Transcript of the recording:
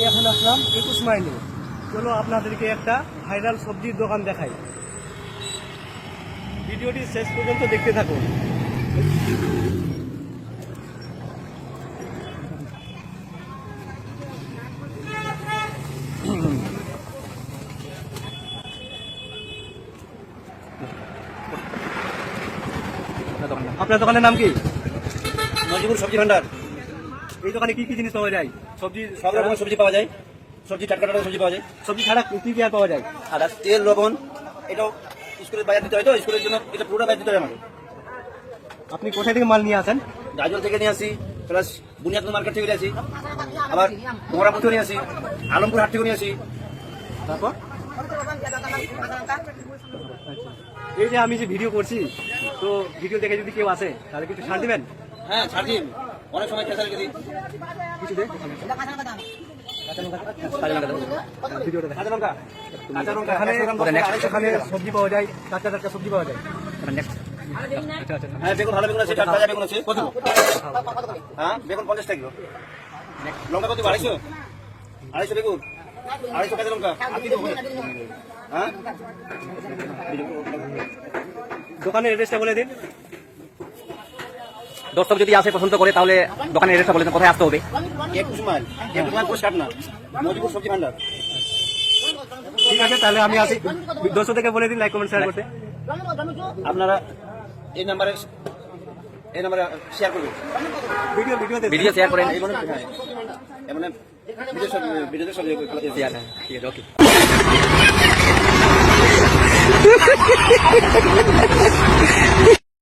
এখন আসলাম 21 মাইলে। চলো আপনাদেরকে একটা ভাইরাল সবজির দোকান দেখাই, ভিডিওটি শেষ পর্যন্ত দেখতে থাকুন। আপনার দোকানের নাম কি? মজিবুর সবজি ভান্ডার। এই দোকানে কি কি জিনিস পাওয়া যায়? সবজি সব রকমের সবজি পাওয়া যায়, সবজি টাটকা টাটকা সবজি পাওয়া যায়। সবজি ছাড়া কি কি আর পাওয়া যায়? আর তেল লবণ এটাও স্কুলের বাজার দিতে হয়, তো স্কুলের জন্য এটা পুরোটা বাজার দিতে হয় আমাকে। আপনি কোথায় থেকে মাল নিয়ে আসেন? গাজল থেকে নিয়ে আসি, প্লাস বুনিয়াদপুর মার্কেট থেকে নিয়ে আসি, আবার মোহরাপুর থেকে নিয়ে আসি, আলমপুর হাট থেকে নিয়ে আসি। তারপর এই যে আমি যে ভিডিও করছি, তো ভিডিও দেখে যদি কেউ আসে তাহলে কিছু ছাড় দিবেন? হ্যাঁ, ছাড় দিন। অনেক সময় খেসাল দিই কিছু দে ভিডিওটা দেখ। কাঁচা লঙ্কা, কাঁচা লঙ্কা এখানে সবজি পাওয়া যায়, টাটকা টাটকা সবজি পাওয়া যায়। আচ্ছা আচ্ছা হ্যাঁ, বেগুন ভালো বেগুন আছে, তাজা বেগুন আছে। কত? হ্যাঁ, বেগুন 50 টাকা কিলো। লঙ্কা কত? 250? 250 বেগুন, 250 কাঁচা লঙ্কা। আর কি দেবো? হ্যাঁ, দোকানের এড্রেসটা বলে দিন। দর্শক যদি আসে পছন্দ করে তাহলে দোকানের এড্রেসটা বলে দেন, কোথায় আসতে হবে? 21 মাইল, 21 মাইল পোস্ট কাটনা, মজিবুর সবজি ভান্ডার। ঠিক আছে, তাহলে আমি আসি। দর্শকদেরকে বলে দিন লাইক কমেন্ট শেয়ার করতে। আপনারা এই নাম্বারে শেয়ার করবেন, ভিডিওতে ভিডিও শেয়ার করেন। এই মানে হ্যাঁ, এমন ভিডিওতে সব শেয়ার, হ্যাঁ, ঠিক আছে, ওকে।